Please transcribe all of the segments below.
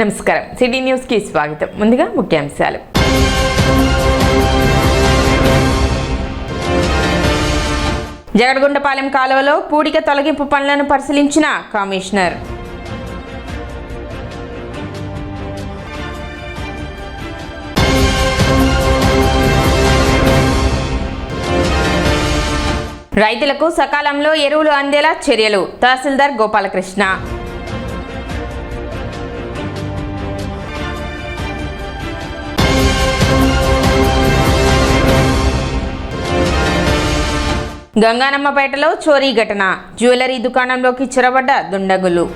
నమస్కారం city news కి స్వాగతం. ముందుగా ముఖ్యాంశాలు. జగడగుండపాలెం కాలువలో పూడిక తొలగింపు పనులను పరిశీలించిన కమిషనర్. రైతులకు సకాలంలో ఎరువులు అందేలా చర్యలు. తహసీల్దార్ గోపాలకృష్ణ. గంగానమ్మపేటలో చోరీ ఘటన. జ్యువెలరీ దుకాణంలోకి చొరబడ్డ దుండగులు.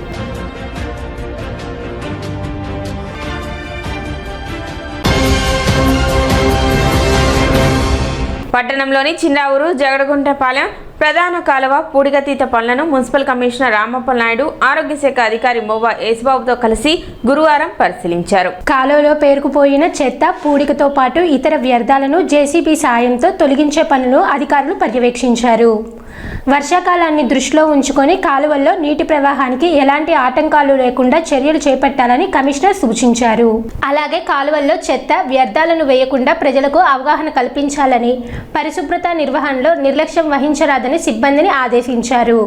పట్టణంలోని చిన్నావూరు జగడగుంటపాలెం ప్రధాన కాలువ పూడికతీత పనులను మున్సిపల్ కమిషనర్ రామప్పల్ నాయుడు, ఆరోగ్య శాఖ అధికారి మోవా యేసుబాబుతో కలిసి గురువారం పరిశీలించారు. కాలువలో పేరుకుపోయిన చెత్త, పూడికతో పాటు ఇతర వ్యర్థాలను జేసీబీ సాయంతో తొలగించే పనులను అధికారులు పర్యవేక్షించారు. వర్షాకాలాన్ని దృష్టిలో ఉంచుకొని కాలువల్లో నీటి ప్రవాహానికి ఎలాంటి ఆటంకాలు లేకుండా చర్యలు చేపట్టాలని కమిషనర్ సూచించారు. అలాగే కాలువల్లో చెత్త, వ్యర్థాలను వేయకుండా ప్రజలకు అవగాహన కల్పించాలని, పరిశుభ్రత నిర్వహణలో నిర్లక్ష్యం వహించరాదని సిబ్బందిని ఆదేశించారు.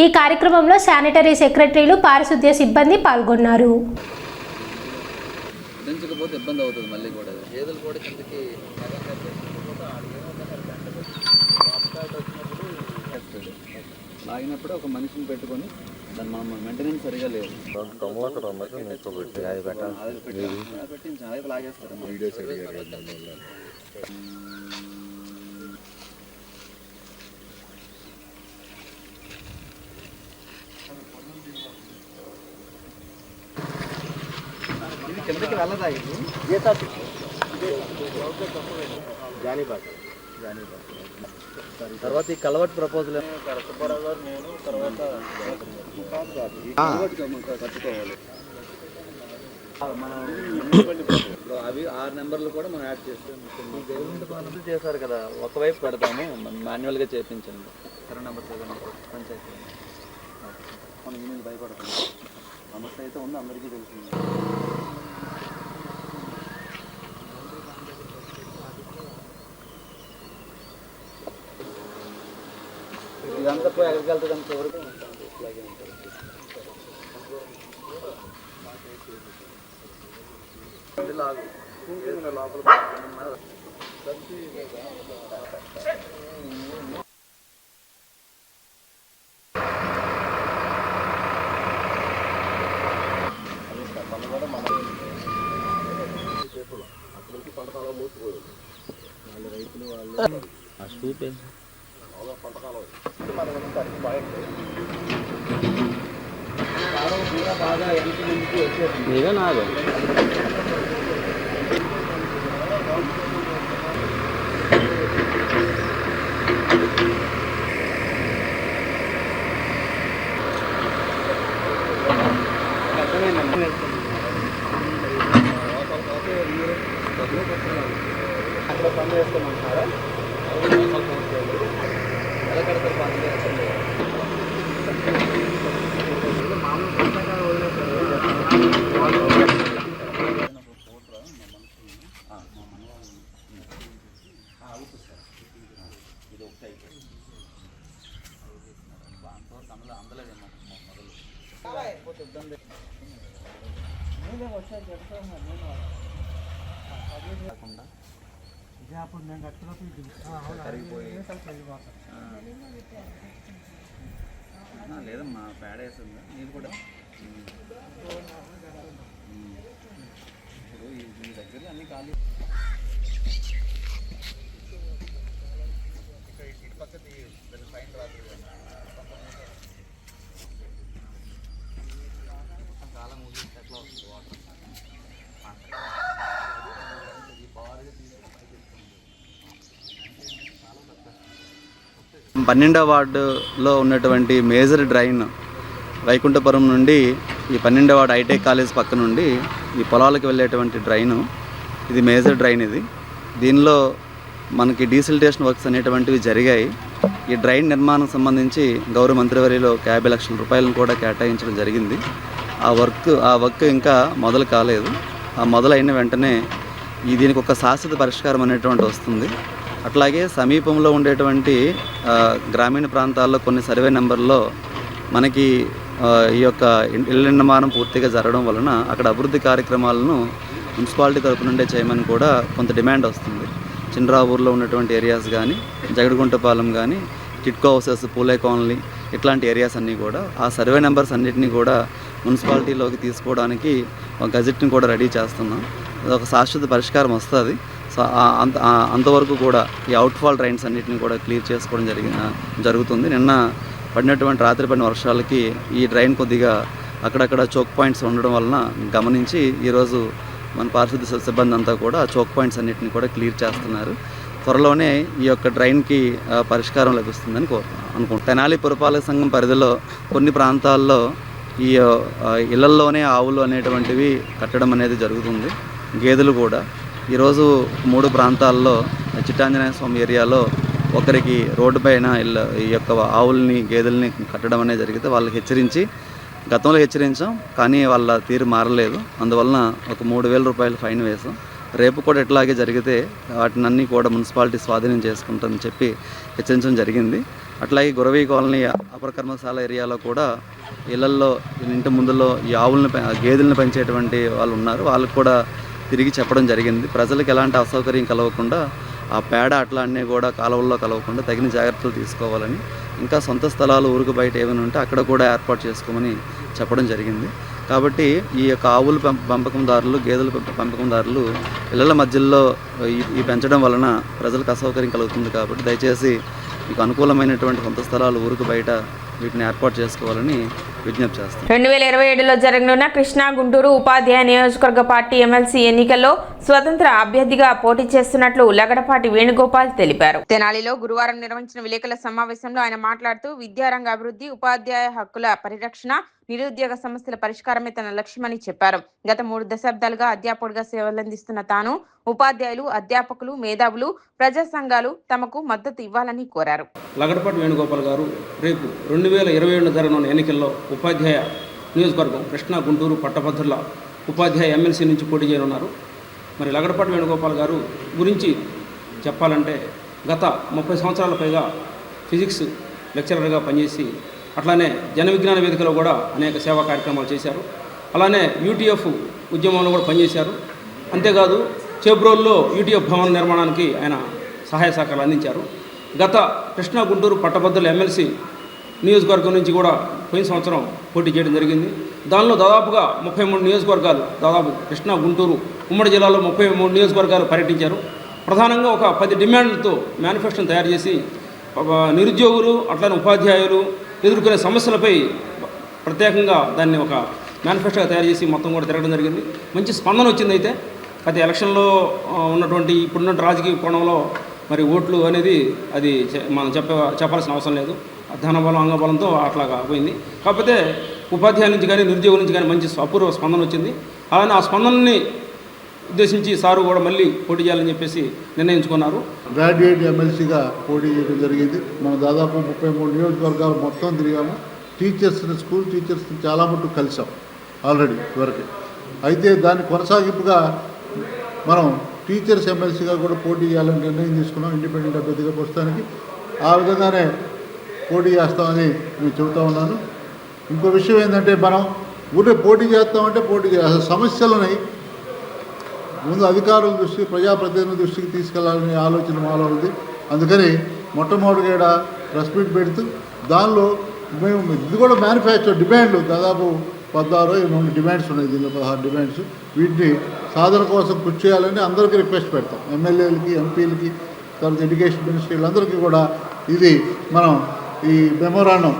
ఈ కార్యక్రమంలో శానిటరీ సెక్రటరీలు, పారిశుద్ధ్య సిబ్బంది పాల్గొన్నారు. లాగినప్పుడు ఒక మనిషిని పెట్టుకొని దాన్ని మనం మెయింటెనెన్స్ సరిగా లేదు. లాగేస్తారు. ఇది కిందకి వెళ్ళదా? ఇది తర్వాత ఈ కలవట్ ప్రపోజల్ నేను తర్వాత కట్టుకోవాలి. మనం అవి 6 నెంబర్లు కూడా మనం యాడ్ చేస్తాం. చేశారు కదా, ఒకవైపు పెడతాము, మాన్యువల్గా చేయించండి. 2 నెంబర్ పంచాయతీ మనం దీనికి భయపడతాం. సమస్య అయితే ఉంది, అందరికీ తెలిసింది. ఇదంతా పోయి ఎక్కడికి వెళ్తుంది అంత వరకు ఇట్లాగే ఉంటుంది. అప్పటికి పంట కాలం మూసిపోదు. వాళ్ళు రైతులు వాళ్ళు పంటకాలం బాగా ఎదుటి నుంచి వచ్చేది నాదు. అక్కడ పని చేస్తామంటారా? ఎలా కడతారు పని చేస్తుంది? మామూలు కొత్తగా ఇది ఒకటి అయిపోయింది. అందలేదేమో మొదలు అయిపోతే ఇబ్బంది. వచ్చారు కాకుండా అప్పుడు నేను కరిగిపోయి లేదమ్మా, పేడ వేస్తుందా నీళ్ళు కూడా. ఇప్పుడు ఈ దగ్గర అన్ని ఖాళీ. ఇటు పక్క ఫైన్ రాదు కాలం ముందు ఎట్లా వస్తుంది వాటర్. 12వ వార్డులో ఉన్నటువంటి మేజర్ డ్రైన్ వైకుంఠపురం నుండి ఈ 12వ వార్డు ఐటెక్ కాలేజ్ పక్క నుండి ఈ పొలాలకు వెళ్ళేటువంటి డ్రైను, ఇది మేజర్ డ్రైన్. ఇది దీనిలో మనకి డీసిల్టేషన్ వర్క్స్ అనేటువంటివి జరిగాయి. ఈ డ్రైన్ నిర్మాణం సంబంధించి గౌరవ మంత్రివర్యులు 50 లక్షల రూపాయలను కూడా కేటాయించడం జరిగింది. ఆ వర్క్ ఇంకా మొదలు కాలేదు. ఆ మొదలైన వెంటనే దీనికి ఒక శాశ్వత పరిష్కారం అనేటువంటి వస్తుంది. అట్లాగే సమీపంలో ఉండేటువంటి గ్రామీణ ప్రాంతాల్లో కొన్ని సర్వే నెంబర్లో మనకి ఈ యొక్క ఇళ్ల నిర్మాణం పూర్తిగా జరగడం వలన అక్కడ అభివృద్ధి కార్యక్రమాలను మున్సిపాలిటీ తరపు నుండే చేయమని కూడా కొంత డిమాండ్ వస్తుంది. చిన్నరావూరులో ఉన్నటువంటి ఏరియాస్ కానీ, జగడగుంటపాలెం కానీ, టిట్కో హౌసెస్, పూలే కాలనీ ఇట్లాంటి ఏరియాస్ అన్నీ కూడా ఆ సర్వే నెంబర్స్ అన్నిటినీ కూడా మున్సిపాలిటీలోకి తీసుకోవడానికి ఒక గజెట్ని కూడా రెడీ చేస్తున్నాం. ఒక శాశ్వత పరిష్కారం వస్తుంది. సో అంతవరకు కూడా ఈ అవుట్ఫాల్ డ్రైన్స్ అన్నిటిని కూడా క్లియర్ చేసుకోవడం జరుగుతుంది. నిన్న పడినటువంటి రాత్రి పడిన వర్షాలకి ఈ డ్రైన్ కొద్దిగా అక్కడక్కడ చోక్ పాయింట్స్ ఉండడం వలన గమనించి ఈరోజు మన పారిశుద్ధ్య సిబ్బంది అంతా కూడా చోక్ పాయింట్స్ అన్నిటిని కూడా క్లియర్ చేస్తున్నారు. త్వరలోనే ఈ యొక్క డ్రైన్కి పరిష్కారం లభిస్తుందని అనుకుంటున్నాను. తెనాలి పురపాలక సంఘం పరిధిలో కొన్ని ప్రాంతాల్లో ఈ ఇళ్లల్లోనే ఆవులు అనేటువంటివి కట్టడం అనేది జరుగుతుంది. గేదెలు కూడా ఈరోజు 3 ప్రాంతాల్లో చిట్టాంజనేయ స్వామి ఏరియాలో ఒకరికి రోడ్డు పైన ఈ యొక్క ఆవుల్ని గేదెల్ని కట్టడం అనేది జరిగితే వాళ్ళకి గతంలో హెచ్చరించాం, కానీ వాళ్ళ తీరు మారలేదు. అందువలన ఒక 3,000 రూపాయలు ఫైన్ వేసాం. రేపు కూడా ఇట్లాగే జరిగితే వాటినన్నీ కూడా మున్సిపాలిటీ స్వాధీనం చేసుకుంటుందని చెప్పి హెచ్చరించడం జరిగింది. అట్లాగే గురవీ కాలనీ అపర కర్మశాల ఏరియాలో కూడా ఇళ్లల్లో ఇంటి ముందులో ఈ గేదెలను పెంచేటువంటి వాళ్ళు ఉన్నారు. వాళ్ళకు కూడా తిరిగి చెప్పడం జరిగింది. ప్రజలకు ఎలాంటి అసౌకర్యం కలగకుండా ఆ పేడ అట్లా అన్నీ కూడా కాలువల్లో కలవకుండా తగిన జాగ్రత్తలు తీసుకోవాలని, ఇంకా సొంత స్థలాలు ఊరుకు బయట ఏమైనా ఉంటే అక్కడ కూడా ఏర్పాటు చేసుకోమని చెప్పడం జరిగింది. కాబట్టి ఈ యొక్క ఆవుల పెంపకందారులు, గేదెల పెంపకందారులు ఇళ్ల మధ్యలో ఈ పెంచడం వలన ప్రజలకు అసౌకర్యం కలుగుతుంది. కాబట్టి దయచేసి మీకు అనుకూలమైనటువంటి సొంత స్థలాలు ఊరుకు బయట వీటిని ఏర్పాటు చేసుకోవాలని విజ్ఞప్తి చేస్తాం. 2027లో జరగనున్న కృష్ణా గుంటూరు ఉపాధ్యాయ నియోజకవర్గ పార్టీ ఎమ్మెల్సీ ఎన్నికల్లో స్వతంత్ర అభ్యర్థిగా పోటీ చేస్తున్నట్లు లగడపాటి వేణుగోపాల్ తెలిపారు. తెనాలిలో గురువారం నిర్వహించిన విలేకరుల సమావేశంలో ఆయన మాట్లాడుతూ విద్యారంగ అభివృద్ధి, ఉపాధ్యాయ హక్కుల పరిరక్షణ, నిరుద్యోగ సమస్యల పరిష్కారమే తన లక్ష్యమని చెప్పారు. గత 3 దశాబ్దాలుగా అధ్యాపకుడిగా సేవలందిస్తున్న తాను ఉపాధ్యాయులు, అధ్యాపకులు, మేధావులు, ప్రజా సంఘాలు తమకు మద్దతు ఇవ్వాలని కోరారు. లగడపాటి వేణుగోపాల్ గారు రేపు 2027 జరగనున్న ఎన్నికల్లో ఉపాధ్యాయ నియోజకవర్గం కృష్ణా గుంటూరు పట్టభద్రుల ఉపాధ్యాయ ఎమ్మెల్సీ నుంచి పోటీ చేయనున్నారు. మరి లగడపాటి వేణుగోపాల్ గారు గురించి చెప్పాలంటే గత 30 సంవత్సరాల పైగా ఫిజిక్స్ లెక్చరర్గా పనిచేసి అట్లానే జన విజ్ఞాన వేదికలో కూడా అనేక సేవా కార్యక్రమాలు చేశారు. అలానే యూటీఎఫ్ ఉద్యమంలో కూడా పనిచేశారు. అంతేకాదు చేబ్రోల్లో యూటీఎఫ్ భవన నిర్మాణానికి ఆయన సహాయ సహకారాలు అందించారు. గత కృష్ణా గుంటూరు పట్టభద్రుల ఎమ్మెల్సీ నియోజకవర్గం నుంచి కూడా పోయిన సంవత్సరం పోటీ చేయడం జరిగింది. దానిలో దాదాపుగా 33 నియోజకవర్గాలు, దాదాపు కృష్ణా గుంటూరు ఉమ్మడి జిల్లాలో 33 నియోజకవర్గాలు పర్యటించారు. ప్రధానంగా ఒక 10 డిమాండ్లతో మేనిఫెస్టోను తయారు చేసి నిరుద్యోగులు అట్లనే ఉపాధ్యాయులు ఎదుర్కొనే సమస్యలపై ప్రత్యేకంగా దాన్ని ఒక మేనిఫెస్టోగా తయారు చేసి మొత్తం కూడా తిరగడం జరిగింది. మంచి స్పందన వచ్చింది. అయితే గత ఎలక్షన్లో ఉన్నటువంటి ఇప్పుడున్న రాజకీయ కోణంలో మరి ఓట్లు అనేది అది మనం చెప్పాల్సిన అవసరం లేదు. ధనబలం అంగబలంతో అట్లాగా పోయింది. కాకపోతే ఉపాధ్యాయుల నుంచి కానీ నిరుద్యోగుల నుంచి కానీ మంచి అపూర్వ స్పందన వచ్చింది. అలానే ఆ స్పందనని ఉద్దేశించి సారు కూడా మళ్ళీ పోటీ చేయాలని చెప్పేసి నిర్ణయించుకున్నారు. గ్రాడ్యుయేట్ ఎమ్మెల్సీగా పోటీ చేయడం జరిగింది. మనం దాదాపు 33 నియోజకవర్గాలు మొత్తం తిరిగాము. టీచర్స్ని, స్కూల్ టీచర్స్ని చాలా మటుకు కలిసాం ఆల్రెడీ వరకు. అయితే దాని కొనసాగింపుగా మనం టీచర్స్ ఎమ్మెల్సీగా కూడా పోటీ చేయాలని నిర్ణయం తీసుకున్నాం. ఇండిపెండెంట్ అభ్యర్థిగా ప్రస్తుతానికి ఆ విధంగానే పోటీ చేస్తామని నేను చెబుతూ ఉన్నాను. ఇంకో విషయం ఏంటంటే, మనం ఊరే పోటీ చేస్తామంటే అసలు సమస్యలని ముందు అధికారుల దృష్టికి, ప్రజాప్రతినిధుల దృష్టికి తీసుకెళ్లాలనే ఆలోచన మాలో ఉంది. అందుకని మొట్టమొదటిగా ప్రెస్ మీట్ పెడుతూ దానిలో మేము ఇది కూడా మ్యానుఫ్యాక్చర్ డిమాండ్లు దాదాపు 16 డిమాండ్స్ ఉన్నాయి. దీనిలో 16 డిమాండ్స్. వీటిని సాధన కోసం కృషి చేయాలని అందరికీ రిక్వెస్ట్ పెడతాం. ఎమ్మెల్యేలకి, ఎంపీలకి, తర్వాత ఎడ్యుకేషన్ మినిస్ట్రీ వీళ్ళందరికీ కూడా ఇది మనం ఈ మెమోరాండం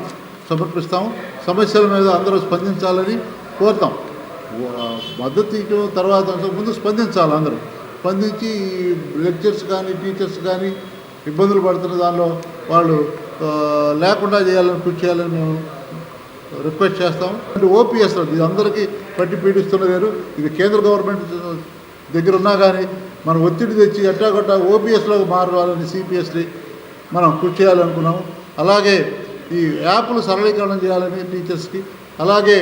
సమర్పిస్తాము. సమస్యల మీద అందరూ స్పందించాలని కోరుతాం. మద్దతు ఇవ్వడం తర్వాత ముందు స్పందించాలి. అందరూ స్పందించి లెక్చర్స్ కానీ, టీచర్స్ కానీ ఇబ్బందులు పడుతున్న దానిలో వాళ్ళు లేకుండా చేయాలని కృషి చేయాలని మేము రిక్వెస్ట్ చేస్తాము. అంటే ఓపీఎస్ ఇది అందరికీ పట్టి పీడిస్తున్న వేరు. ఇది కేంద్ర గవర్నమెంట్ దగ్గర ఉన్నా కానీ మనం ఒత్తిడి తెచ్చి ఎట్టాగొట్టా ఓపీఎస్లోకి మారాలని సిపిఎస్ని మనం కృషి చేయాలనుకున్నాము. అలాగే ఈ యాప్లు సరళీకరణ చేయాలని టీచర్స్కి, అలాగే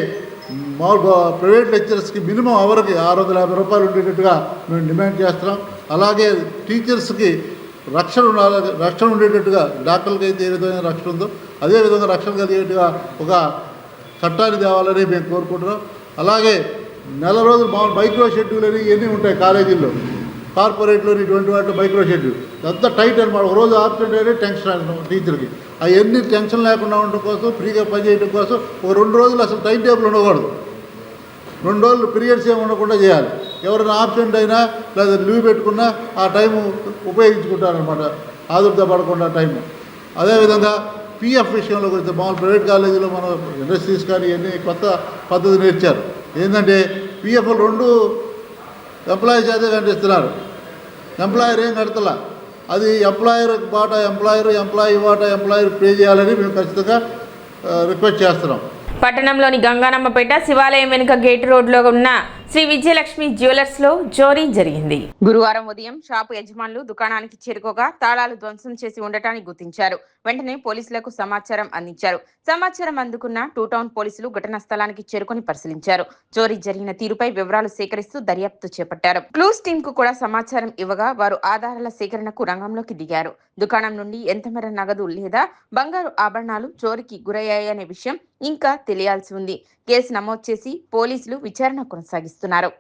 మామూలు ప్రైవేట్ లెక్చరర్స్కి మినిమం అవర్కి 650 రూపాయలు ఉండేటట్టుగా మేము డిమాండ్ చేస్తున్నాం. అలాగే టీచర్స్కి రక్షణ ఉండేటట్టుగా, డాక్టర్లకి అయితే ఏ విధమైన రక్షణ ఉందో అదేవిధంగా రక్షణ కలిగేట్టుగా ఒక చట్టాన్ని తేవాలని మేము కోరుకుంటున్నాం. అలాగే నెల రోజులు మామూలు మైక్రో షెడ్యూల్ అని ఇవన్నీ ఉంటాయి కాలేజీల్లో, కార్పొరేట్లోని ఇటువంటి వాటిలో మైక్రో షెడ్యూల్ అంతా టైట్ అనమాట. ఒక రోజు ఆబ్సెంట్ అయితే టెన్షన్ టీచర్కి. అవన్నీ టెన్షన్ లేకుండా ఉండడం కోసం, ఫ్రీగా పనిచేయడం కోసం ఒక 2 రోజులు అసలు టైం టేబుల్ ఉండకూడదు. 2 రోజులు పీరియడ్స్ ఏమి ఉండకుండా చేయాలి. ఎవరైనా ఆబ్సెంట్ అయినా లేదా లీవ్ పెట్టుకున్నా ఆ టైము ఉపయోగించుకుంటారనమాట, ఆదుర్దా పడకుండా టైము. అదేవిధంగా పిఎఫ్ విషయంలో గురించి మామూలు ప్రైవేట్ కాలేజీలో మనం ఇండస్ట్రీస్ కానీ ఇవన్నీ కొత్త పద్ధతి నేర్చారు. ఏంటంటే పిఎఫ్లు 2 ఎంప్లాయీ చేతే కనిపిస్తున్నారు, ఎంప్లాయర్ ఏం కడతలా. అది employer Bata employer, employee Bata employer pay చేయాలని మేము ఖచ్చితంగా రిక్వెస్ట్ చేస్తున్నాం. పట్టణంలోని గంగానమ్మపేట శివాలయం వెనుక గేట్ రోడ్లో ఉన్న శ్రీ విజయలక్ష్మి జ్యువెలర్స్ లో చోరీ జరిగింది. గురువారం ఉదయం షాపు యజమానులు దుకాణానికి చేరుకోగా తాళాలు ధ్వంసం చేసి ఉండటాన్ని గుర్తించారు. వెంటనే పోలీసులకు సమాచారం అందించారు. సమాచారం అందుకున్న 2 టౌన్ పోలీసులు ఘటనా స్థలానికి చేరుకొని పరిశీలించారు. చోరీ జరిగిన తీరుపై వివరాలు సేకరిస్తూ దర్యాప్తు చేపట్టారు. క్లూస్ టీమ్ కు కూడా సమాచారం ఇవ్వగా వారు ఆధారాల సేకరణకు రంగంలోకి దిగారు. దుకాణం నుండి ఎంత మేర నగదు లేదా బంగారు ఆభరణాలు చోరీకి గురయ్యాయనే విషయం ఇంకా తెలియాల్సి ఉంది. కేసు నమోదు చేసి పోలీసులు విచారణ కొనసాగిస్తున్నారు.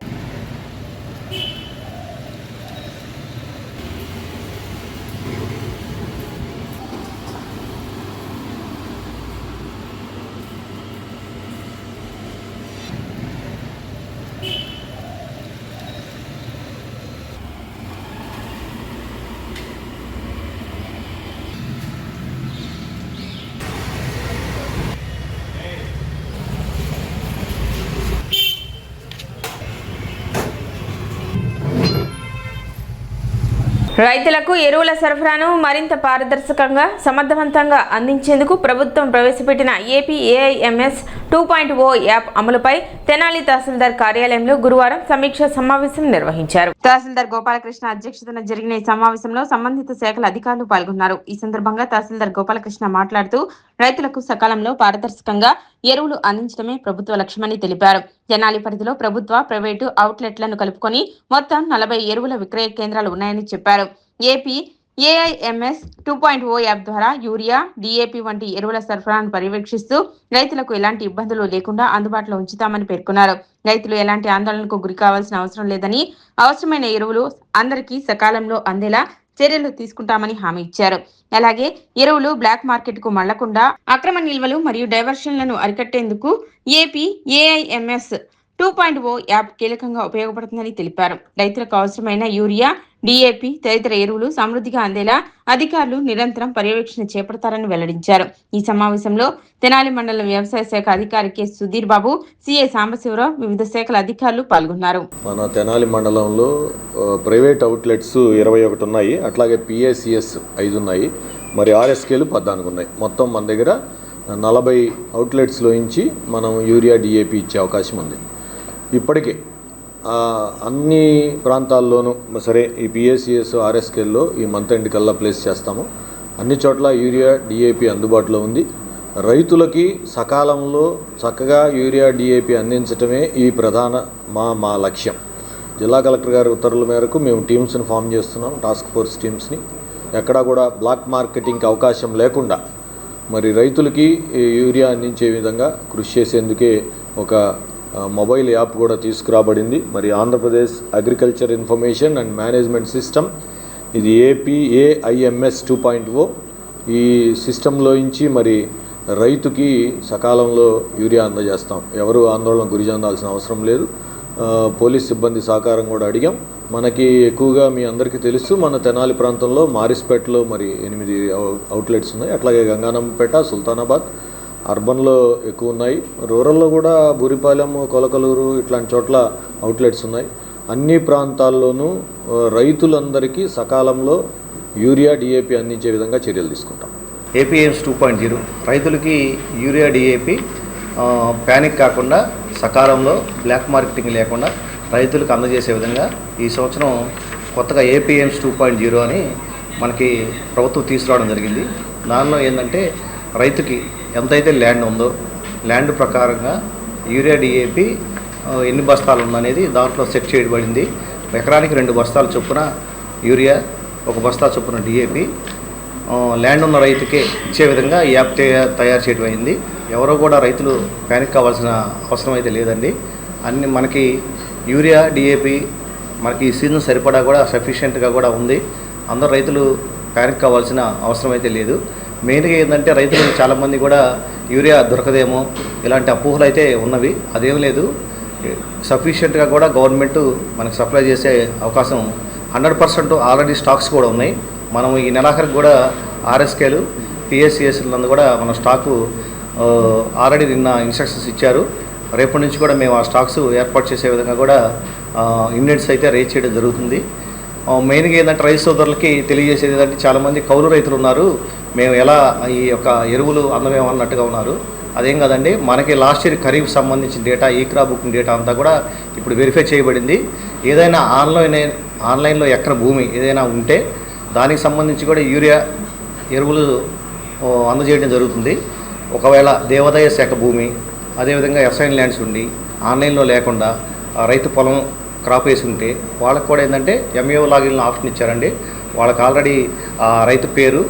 రైతులకు ఎరువుల సరఫరాను మరింత పారదర్శకంగా సమర్థవంతంగా అందించేందుకు ప్రభుత్వం ప్రవేశపెట్టిన ఏపీ ఏఐఎంఎస్ 2.0 యాప్ అమలుపై తెనాలి తహసీల్దార్ కార్యాలయంలో గురువారం సమీక్ష సమావేశం నిర్వహించారు. తహసీల్దార్ గోపాలకృష్ణ అధ్యక్షతన జరిగిన ఈ సమావేశంలో సంబంధిత శాఖల అధికారులు పాల్గొన్నారు. ఈ సందర్భంగా తహసీల్దార్ గోపాలకృష్ణ మాట్లాడుతూ రైతులకు సకాలంలో పారదర్శకంగా ఎరువులు అందించడమే ప్రభుత్వ లక్ష్యమని తెలిపారు. తెనాలి పరిధిలో ప్రభుత్వ, ప్రైవేటు అవుట్లెట్లను కలుపుకొని మొత్తం 40 ఎరువుల విక్రయ కేంద్రాలు ఉన్నాయని చెప్పారు. ఏపీ ఏఐఎంఎస్ 2.0 యాప్ ద్వారా యూరియా, డిఏపి వంటి ఎరువుల సరఫరాను పర్యవేక్షిస్తూ రైతులకు ఎలాంటి ఇబ్బందులు లేకుండా అందుబాటులో ఉంచుతామని పేర్కొన్నారు. రైతులు ఎలాంటి ఆందోళనకు గురి కావాల్సిన అవసరం లేదని, అవసరమైన ఎరువులు అందరికీ సకాలంలో అందేలా చర్యలు తీసుకుంటామని హామీ ఇచ్చారు. అలాగే ఎరువులు బ్లాక్ మార్కెట్ కు మళ్లకుండా అక్రమ నిల్వలు మరియు డైవర్షన్లను అరికట్టేందుకు ఏపీ ఏఐఎంఎస్ 2.0 యాప్ కీలకంగా ఉపయోగపడుతుందని తెలిపారు. రైతులకు అవసరమైన యూరియా, డిఏపి తదితర ఎరువులు సమృద్ధిగా అందేలా అధికారులు నిరంతరం పర్యవేక్షణ చేపడతారని వెల్లడించారు. ఈ సమావేశంలో తెనాలి మండల వ్యవసాయ శాఖ అధికారి కె సుధీర్ బాబు, సిఐ సాంబశివరావు, వివిధ శాఖల అధికారులు పాల్గొన్నారు. మన తెనాలి మండలంలో ప్రైవేట్ అవుట్లెట్స్ 21 ఉన్నాయి, అట్లాగే పిఏసిఎస్ 5 ఉన్నాయి, మరి ఆర్ఎస్కేలు 14 ఉన్నాయి. మొత్తం మన దగ్గర 40 అవుట్లెట్స్లో నుంచి మనం యూరియా, డిఏపి ఇచ్చే అవకాశం ఉంది. ఇప్పటికే అన్ని ప్రాంతాల్లోనూ సరే ఈ పిఏసిఎస్, ఆర్ఎస్కేల్లో ఈ మంత్ ఎండ్ కల్లా ప్లేస్ చేస్తాము. అన్ని చోట్ల యూరియా, డిఏపి అందుబాటులో ఉంది. రైతులకి సకాలంలో చక్కగా యూరియా, డిఏపి అందించడమే ఈ ప్రధాన మా లక్ష్యం. జిల్లా కలెక్టర్ గారి ఉత్తర్వుల మేరకు మేము టీమ్స్ని ఫామ్ చేస్తున్నాం, టాస్క్ ఫోర్స్ టీమ్స్ని. ఎక్కడా కూడా బ్లాక్ మార్కెటింగ్కి అవకాశం లేకుండా మరి రైతులకి యూరియా అందించే విధంగా కృషి చేసేందుకే ఒక మొబైల్ యాప్ కూడా తీసుకురాబడింది. మరి Andhra Pradesh agriculture information and management system, ఇది ఏపీ ఏఐఎంఎస్ 2.0. ఈ సిస్టంలో నుంచి మరి రైతుకి సకాలంలో యూరియా అందజేస్తాం. ఎవరు ఆందోళన గురి చెందాల్సిన అవసరం లేదు. పోలీస్ సిబ్బంది సహకారం కూడా అడిగాం. మనకి ఎక్కువగా మీ అందరికీ తెలుసు, మన తెనాలి ప్రాంతంలో మారిస్పేటలో మరి 8 అవుట్లెట్స్ ఉన్నాయి, అట్లాగే గంగానమ్మపేట, సుల్తానాబాద్, అర్బన్లో ఎక్కువ ఉన్నాయి. రూరల్లో కూడా బూరిపాలెం, కొలకలూరు ఇట్లాంటి చోట్ల అవుట్లెట్స్ ఉన్నాయి. అన్ని ప్రాంతాల్లోనూ రైతులందరికీ సకాలంలో యూరియా, డిఏపి అందించే విధంగా చర్యలు తీసుకుంటాం. ఏపీఎంఎస్ 2.0 రైతులకి యూరియా, డిఏపి ప్యానిక్ కాకుండా సకాలంలో బ్లాక్ మార్కెటింగ్ లేకుండా రైతులకు అందజేసే విధంగా ఈ సంవత్సరం కొత్తగా ఏపీఎంఎస్ 2.0 అని మనకి ప్రభుత్వం తీసుకురావడం జరిగింది. దానిలో ఏంటంటే రైతుకి ఎంతైతే ల్యాండ్ ఉందో ల్యాండ్ ప్రకారంగా యూరియా డిఏపి ఎన్ని బస్తాలు ఉందనేది దాంట్లో సెట్ చేయబడింది. ఎకరానికి 2 బస్తాలు చొప్పున యూరియా, 1 బస్తా చొప్పున డిఏపి ల్యాండ్ ఉన్న రైతుకే ఇచ్చే విధంగా ఈ యాప్ తయారు చేయడం అయింది. ఎవరో కూడా రైతులు ప్యానిక్ కావాల్సిన అవసరం అయితే లేదండి. అన్ని మనకి యూరియా డిఏపి మనకి ఈ సీజన్ సరిపడా కూడా సఫిషియెంట్గా కూడా ఉంది. అందరు రైతులు ప్యానిక్ కావాల్సిన అవసరం అయితే లేదు. మెయిన్గా ఏంటంటే రైతులు చాలామంది కూడా యూరియా దొరకదేమో ఇలాంటి అపోహలు అయితే ఉన్నవి. అదేం లేదు, సఫిషియెంట్గా కూడా గవర్నమెంట్ మనకు సప్లై చేసే అవకాశం 100% ఆల్రెడీ స్టాక్స్ కూడా ఉన్నాయి. మనం ఈ నెలాఖరికి కూడా ఆర్ఎస్కేలు, పిఎస్సిఎస్లందు కూడా మన స్టాకు ఆల్రెడీ నిన్న ఇన్స్ట్రక్షన్స్ ఇచ్చారు. రేపటి నుంచి కూడా మేము ఆ స్టాక్స్ ఏర్పాటు చేసే విధంగా కూడా యూనిట్స్ అయితే రేట్ చేయడం జరుగుతుంది. మెయిన్గా ఏంటంటే రైతు సోదరులకి తెలియజేసేది ఏంటంటే చాలామంది కౌలు రైతులు ఉన్నారు, మేము ఎలా ఈ యొక్క ఎరువులు అందమేమన్నట్టుగా ఉన్నారు. అదేం కాదండి, మనకి లాస్ట్ ఇయర్ ఖరీఫ్ సంబంధించిన డేటా, ఈ క్రాప్ బుకింగ్ డేటా అంతా కూడా ఇప్పుడు వెరిఫై చేయబడింది. ఏదైనా ఆన్లైన్లో ఎక్కడ భూమి ఏదైనా ఉంటే దానికి సంబంధించి కూడా యూరియా ఎరువులు అందజేయడం జరుగుతుంది. ఒకవేళ దేవాదాయ శాఖ భూమి, అదేవిధంగా ఎఫ్ఐన్ ల్యాండ్స్ ఉండి ఆన్లైన్లో లేకుండా రైతు పొలం క్రాప్ వేసి ఉంటే వాళ్ళకి కూడా ఏంటంటే ఎంఏఓ లాగిన్ ఆప్షన్ ఇచ్చారండి. వాళ్ళకి ఆల్రెడీ రైతు పేరు,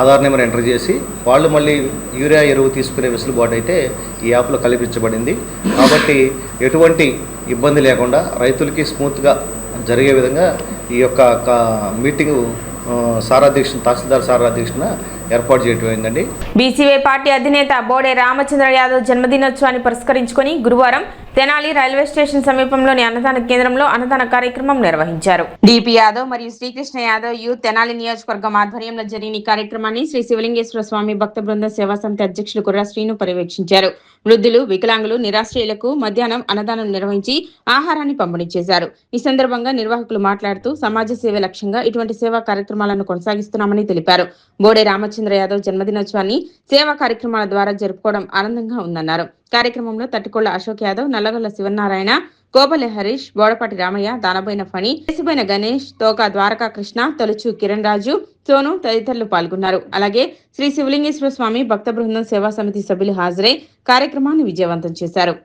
ఆధార్ నెంబర్ ఎంటర్ చేసి వాళ్ళు మళ్ళీ యూరియా ఎరువు తీసుకునే వెసులుబాటు అయితే ఈ యాప్లో కల్పించబడింది. కాబట్టి ఎటువంటి ఇబ్బంది లేకుండా రైతులకి స్మూత్గా జరిగే విధంగా ఈ యొక్క మీటింగు తహసీల్దార్ సారాధ్యక్షున ఏర్పాటు చేయడం అయిందండి. బీసీవై పార్టీ అధినేత బోడే రామచంద్ర యాదవ్ జన్మదినోత్సవాన్ని పురస్కరించుకొని గురువారం తెనాలి రైల్వే స్టేషన్ సమీపంలోని అన్నదాన కేంద్రంలో అన్నదాన కార్యక్రమం నిర్వహించారు. డిపి యాదవ్ మరియు శ్రీకృష్ణ యాదవ్ యూత్ తెనాలి నియోజకవర్గం ఆధ్వర్యంలో జరిగిన ఈ కార్యక్రమాన్ని శ్రీ శివలింగేశ్వర స్వామి భక్త బృంద సేవా సమితి అధ్యక్షులు కుర్రా శ్రీను పర్యవేక్షించారు. వృద్ధులు, వికలాంగులు, నిరాశ్రయులకు మధ్యాహ్నం అన్నదానం నిర్వహించి ఆహారాన్ని పంపిణీ చేశారు. ఈ సందర్భంగా నిర్వాహకులు మాట్లాడుతూ సమాజ సేవ లక్ష్యంగా ఇటువంటి సేవా కార్యక్రమాలను కొనసాగిస్తున్నామని తెలిపారు. బోడే రామచంద్ర యాదవ్ జన్మదినోత్సవాన్ని సేవా కార్యక్రమాల ద్వారా జరుపుకోవడం ఆనందంగా ఉందన్నారు. కార్యక్రమంలో తట్టికొళ్ల అశోక్ యాదవ్, నల్లగొల్ల శివనారాయణ, కోబలి హరీష్, బోడపాటి రామయ్య, దానబోయిన ఫణి, కేశబోయిన గణేష్, తోక ద్వారకా కృష్ణ, తొలుచు కిరణ్ రాజు, సోను తదితరులు పాల్గొన్నారు. అలాగే శ్రీ శివలింగేశ్వర స్వామి భక్త బృందం సేవా సమితి సభ్యులు హాజరై కార్యక్రమాన్ని విజయవంతం చేశారు.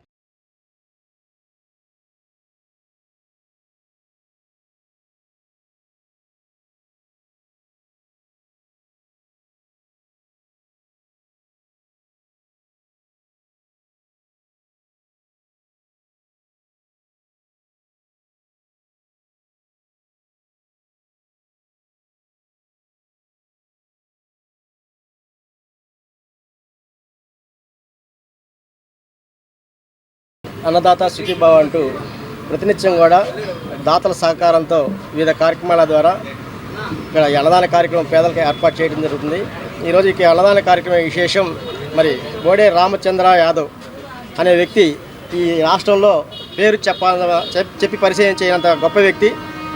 అన్నదాత సుఖీభావ అంటూ ప్రతినిత్యం కూడా దాతల సహకారంతో వివిధ కార్యక్రమాల ద్వారా ఇక్కడ అన్నదాన కార్యక్రమం పేదలకు ఏర్పాటు చేయడం జరుగుతుంది. ఈరోజు ఈ అన్నదాన కార్యక్రమం విశేషం, మరి బోడే రామచంద్ర యాదవ్ అనే వ్యక్తి ఈ రాష్ట్రంలో పేరు చెప్పి పరిచయం చేయనంత గొప్ప వ్యక్తి.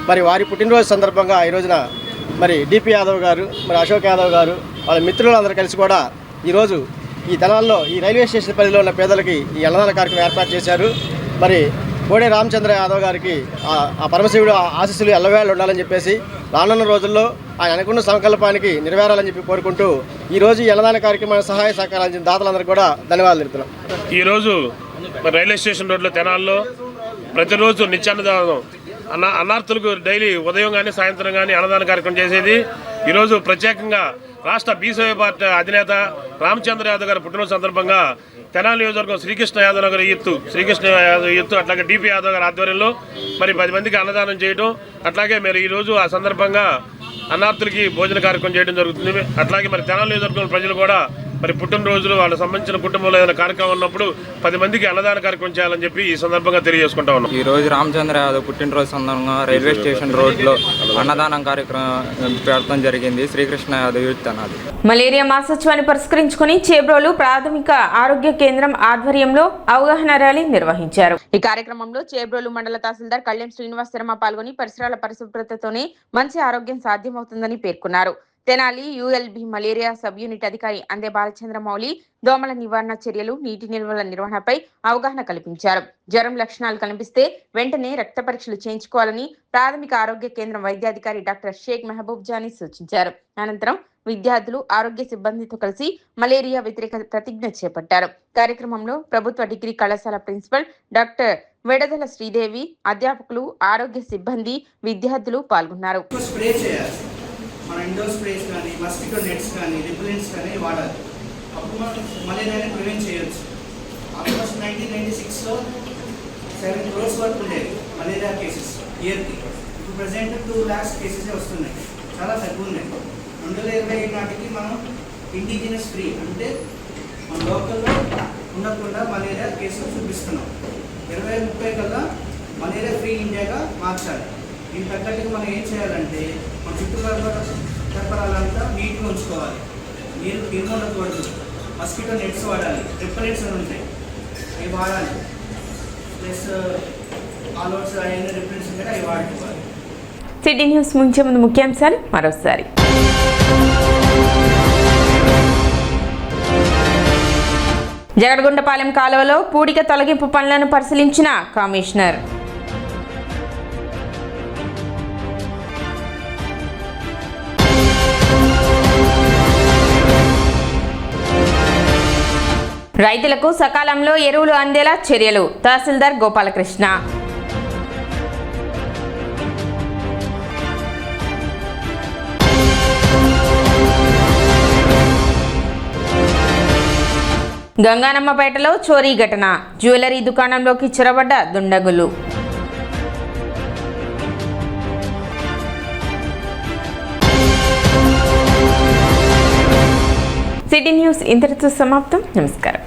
మరి వారి పుట్టినరోజు సందర్భంగా ఈ రోజున మరి డిపి యాదవ్ గారు, మరి అశోక్ యాదవ్ గారు, వాళ్ళ మిత్రులందరూ కలిసి కూడా ఈరోజు ఈ తెనాల్లో ఈ రైల్వే స్టేషన్ పరిధిలో ఉన్న పేదలకి ఈ అన్నదాన కార్యక్రమం ఏర్పాటు చేశారు. మరి బోడే రామచంద్ర యాదవ్ గారికి ఆ పరమశివుడు ఆశీస్సులు ఎల్లవేళ ఉండాలని చెప్పేసి రానున్న రోజుల్లో ఆయన అనుకున్న సంకల్పానికి నెరవేరాలని చెప్పి కోరుకుంటూ ఈరోజు ఈ అన్నదాన కార్యక్రమానికి సహాయ సహకారాలు అందించిన దాతలందరూ కూడా ధన్యవాదాలు తెలుపుతున్నాం. ఈరోజు రైల్వే స్టేషన్ రోడ్లో తెనాల్లో ప్రతిరోజు నిత్యాన్నదానం అన్నార్థులకు డైలీ ఉదయం కానీ సాయంత్రం కానీ అన్నదాన కార్యక్రమం చేసేది. ఈరోజు ప్రత్యేకంగా రాష్ట్ర బీసీవై పార్టీ అధినేత రామచంద్ర యాదవ్ గారి పుట్టినరోజు సందర్భంగా తెనాలి నియోజకవర్గం శ్రీకృష్ణ యాదవ్ గారి యూత్ అట్లాగే డిపి యాదవ్ గారి ఆధ్వర్యంలో మరి 10 మందికి అన్నదానం చేయడం, అట్లాగే మరి ఈరోజు ఆ సందర్భంగా అన్నార్థులకి భోజన కార్యక్రమం చేయడం జరుగుతుంది. అట్లాగే మరి తెనాలి నియోజకవర్గం ప్రజలు కూడా మరి పుట్టినరోజులు వాళ్ళకి సంబంధించిన కుటుంబంలో ఏదైనా కార్యక్రమం ఉన్నప్పుడు 10 మందికి అన్నదాన కార్యక్రమం చేయాలని చెప్పి ఈ సందర్భంగా తెలియజేసుకుంటా ఉన్నాం. ఈ రోజు రామచంద్ర యాదవ్ పుట్టినరోజు సందర్భంగా రైల్వే స్టేషన్ రోడ్లో అన్నదానం కార్యక్రమం పెట్టడం జరిగింది. శ్రీకృష్ణ యాదవ్ యూత్ తెనాలి. మలేరియా మాసోత్సవాన్ని పురస్కరించుకుని చేబ్రోలు ప్రాథమిక ఆరోగ్య కేంద్రం ఆధ్వర్యంలో అవగాహన ర్యాలీ నిర్వహించారు. ఈ కార్యక్రమంలో చేబ్రోలు మండల తహసీల్దార్ కళ్యాణ్ శ్రీనివాస్ శర్మ పాల్గొని పరిసరాల పరిశుభ్రతతోనే మంచి ఆరోగ్యం సాధ్యమవుతుందని పేర్కొన్నారు. Tenali ULB malaria sub unit అధికారి అందే బాలచంద్రమౌళి దోమల నివారణ చర్యలు, నీటి నిల్వల నిర్వహణపై అవగాహన కల్పించారు. జ్వరం లక్షణాలు కనిపిస్తే వెంటనే రక్త పరీక్షలు చేయించుకోవాలని ప్రాథమిక ఆరోగ్య కేంద్రం వైద్యాధికారి డాక్టర్ షేక్ మెహబూబ్ జానీ సూచించారు. అనంతరం విద్యార్థులు ఆరోగ్య సిబ్బందితో కలిసి మలేరియా వ్యతిరేక ప్రతిజ్ఞ చేపట్టారు. కార్యక్రమంలో ప్రభుత్వ డిగ్రీ కళాశాల ప్రిన్సిపల్ డాక్టర్ వెడదల శ్రీదేవి, అధ్యాపకులు, ఆరోగ్య సిబ్బంది, విద్యార్థులు పాల్గొన్నారు. స్ప్రే చేయాలి. మన ఇండోర్ స్ప్రేస్ కానీ, మస్కిటో నెట్స్ కానీ, రిపెలెంట్స్ కానీ వాడాలి. అప్పుడు మనం మలేరియాని ప్రివెంట్ చేయొచ్చు. ఆల్మోస్ట్ 1996లో 7 crores వరకు ఉండేవి మలేరియా కేసెస్ ఇయర్కి. ఇప్పుడు ప్రజెంట్ 2 lakhs కేసెస్ వస్తున్నాయి, చాలా తక్కువ ఉన్నాయి. 2020 నాటికి మనం ఇండిజినస్ ఫ్రీ అంటే మన లోకల్లో ఉండకుండా మలేరియా కేసులు చూపిస్తున్నాం. 2030 కల్లా మలేరియా ఫ్రీ ఇండియాగా మార్చాలి. దీని తగ్గట్టుగా మనం ఏం చేయాలంటే మన చుట్టుపక్కలంతా నీట్గా ఉంచుకోవాలి, నీరు ఉండకూడదు, మస్కిటో నెట్స్ వాడాలి, రిపెలెంట్స్ అని ఉంటాయి అవి వాడాలి, ప్లస్ ఆల్అవుట్స్ అయిన రిపెలెంట్స్ ఉంటాయి అవి వాడుకోవాలి. సిటీ న్యూస్ ముంచే ముందు ముఖ్యాంశాలు మరోసారి. జగడగుంటపాలెం కాలువలో పూడిక తొలగింపు పనులను పరిశీలించిన కమిషనర్. రైతులకు సకాలంలో ఎరువులు అందేలా చర్యలు, తహసీల్దార్ గోపాలకృష్ణ. గంగానమ్మపేటలో చోరీ ఘటన, జ్యువెలరీ దుకాణంలోకి చొరబడ్డ దుండగులు. సిటీ న్యూస్ ఇంతటితో సమాప్తం. నమస్కారం.